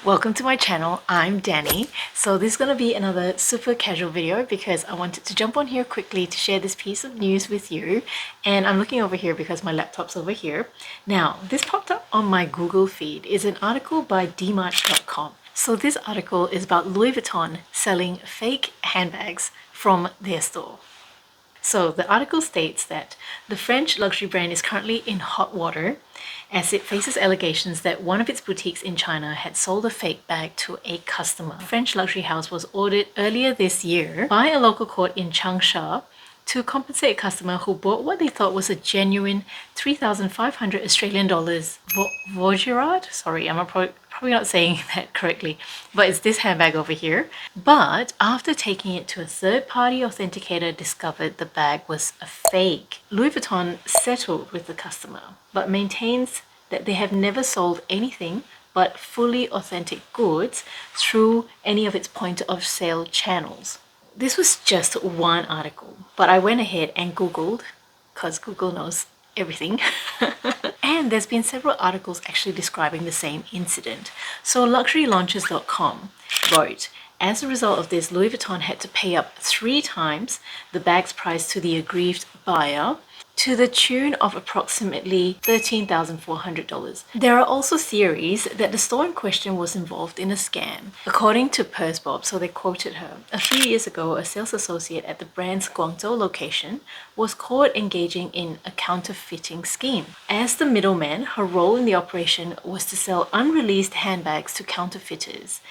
Welcome to my channel. I'm Dani. So this is going to be another super casual video because I wanted to jump on here quickly to share this piece of news with you. And I'm looking over here because my laptop's over here. Now, this popped up on my Google feed. It's an article by dmarch.com. So this article is about Louis Vuitton selling fake handbags from their store. So the article states that the French luxury brand is currently in hot water as it faces allegations that one of its boutiques in China had sold a fake bag to a customer. The French luxury house was ordered earlier this year by a local court in Changsha to compensate a customer who bought what they thought was a genuine 3,500 Australian dollars Vaugirard. Sorry, I'm probably not saying that correctly, but it's this handbag over here. But after taking it to a third-party authenticator, discovered the bag was a fake. Louis Vuitton settled with the customer, but maintains that they have never sold anything but fully authentic goods through any of its point of sale channels. This was just one article, but I went ahead and Googled, because Google knows everything. And there's been several articles actually describing the same incident. So luxurylaunches.com wrote, as a result of this, Louis Vuitton had to pay up 3 times the bag's price to the aggrieved buyer, to the tune of approximately $13,400. There are also theories that the store in question was involved in a scam. According to Bob, so they quoted her, a few years ago, a sales associate at the brand's Guangzhou location was caught engaging in a counterfeiting scheme. As the middleman, her role in the operation was to sell unreleased handbags to counterfeiters,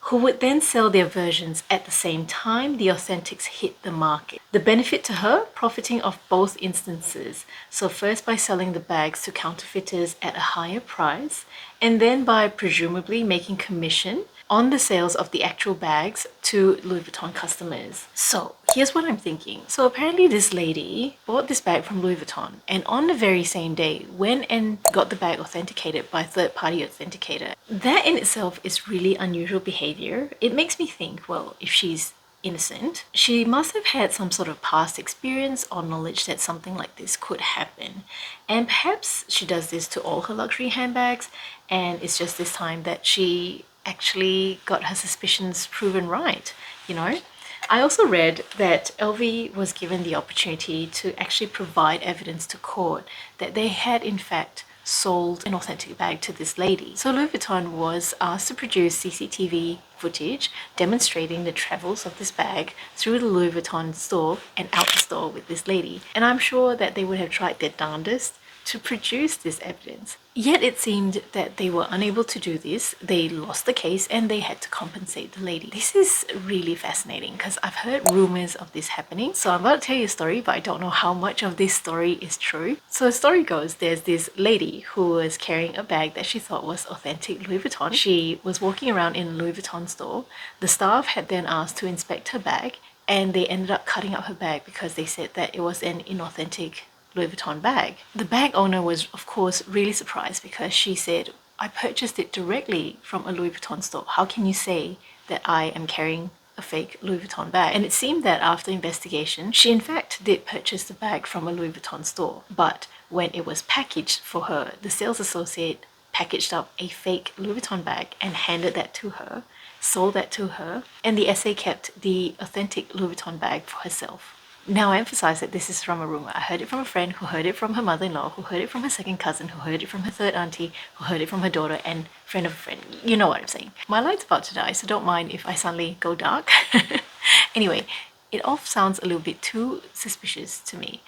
who would then sell their versions at the same time the authentics hit the market. The benefit to her, profiting off both instances. So first by selling the bags to counterfeiters at a higher price, and then by presumably making commission on the sales of the actual bags to Louis Vuitton customers. So here's what I'm thinking. So apparently this lady bought this bag from Louis Vuitton and on the very same day went and got the bag authenticated by a third-party authenticator. That in itself is really unusual behavior. It makes me think, well, if she's innocent, she must have had some sort of past experience or knowledge that something like this could happen. And perhaps she does this to all her luxury handbags, and it's just this time that she actually got her suspicions proven right, you know? I also read that LV was given the opportunity to actually provide evidence to court that they had in fact sold an authentic bag to this lady. So Louis Vuitton was asked to produce CCTV footage demonstrating the travels of this bag through the Louis Vuitton store and out the store with this lady. And I'm sure that they would have tried their darndest to produce this evidence. Yet it seemed that they were unable to do this. They lost the case and they had to compensate the lady. This is really fascinating because I've heard rumors of this happening. So I'm about to tell you a story, but I don't know how much of this story is true. So the story goes, there's this lady who was carrying a bag that she thought was authentic Louis Vuitton. She was walking around in a Louis Vuitton store. The staff had then asked to inspect her bag and they ended up cutting up her bag because they said that it was an inauthentic Louis Vuitton bag. The bag owner was of course really surprised because she said, I purchased it directly from a Louis Vuitton store. How can you say that I am carrying a fake Louis Vuitton bag? And it seemed that after investigation, she in fact did purchase the bag from a Louis Vuitton store. But when it was packaged for her, the sales associate packaged up a fake Louis Vuitton bag and handed that to her, sold that to her, and the SA kept the authentic Louis Vuitton bag for herself. Now I emphasize that this is from a rumor. I heard it from a friend who heard it from her mother-in-law, who heard it from her second cousin, who heard it from her third auntie, who heard it from her daughter, and friend of a friend. You know what I'm saying. My light's about to die, so don't mind if I suddenly go dark. Anyway, it all sounds a little bit too suspicious to me.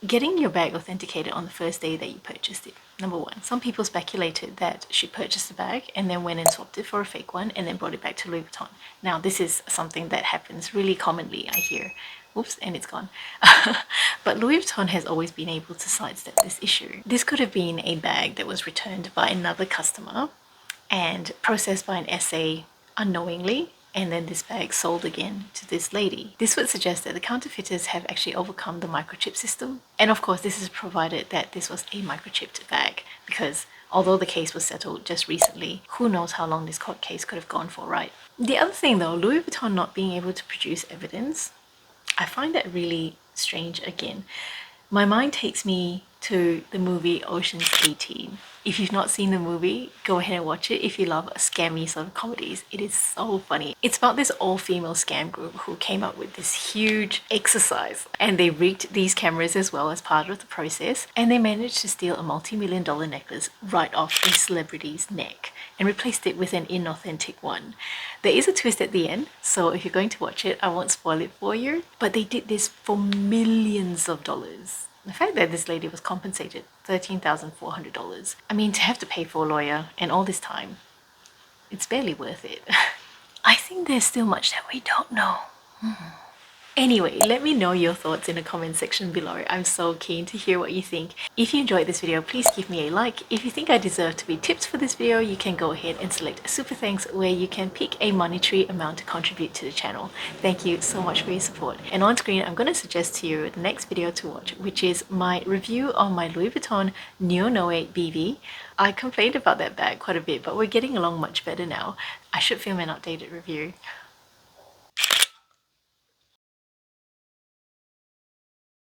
Getting your bag authenticated on the first day that you purchased it. Number one, some people speculated that she purchased the bag and then went and swapped it for a fake one and then brought it back to Louis Vuitton. Now, this is something that happens really commonly, I hear. Oops, and it's gone. But Louis Vuitton has always been able to sidestep this issue. This could have been a bag that was returned by another customer and processed by an SA unknowingly, and then this bag sold again to this lady. This would suggest that the counterfeiters have actually overcome the microchip system. And of course, this is provided that this was a microchipped bag, because although the case was settled just recently, who knows how long this court case could have gone for, right? The other thing though, Louis Vuitton not being able to produce evidence, I find that really strange again. My mind takes me to the movie Ocean's 18. If you've not seen the movie, go ahead and watch it if you love scammy sort of comedies. It is so funny. It's about this all-female scam group who came up with this huge exercise, and they rigged these cameras as well as part of the process, and they managed to steal a multi-million-dollar necklace right off a celebrity's neck and replaced it with an inauthentic one. There is a twist at the end, so if you're going to watch it, I won't spoil it for you, but they did this for millions of dollars. The fact that this lady was compensated $13,400. I mean, to have to pay for a lawyer and all this time, it's barely worth it. I think there's still much that we don't know. Anyway, let me know your thoughts in the comment section below. I'm so keen to hear what you think. If you enjoyed this video, please give me a like. If you think I deserve to be tipped for this video, you can go ahead and select super thanks, where you can pick a monetary amount to contribute to the channel. Thank you so much for your support. And on screen, I'm going to suggest to you the next video to watch, which is my review on my Louis Vuitton Neo 08 BV. I complained about that bag quite a bit, but we're getting along much better now. I should film an updated review.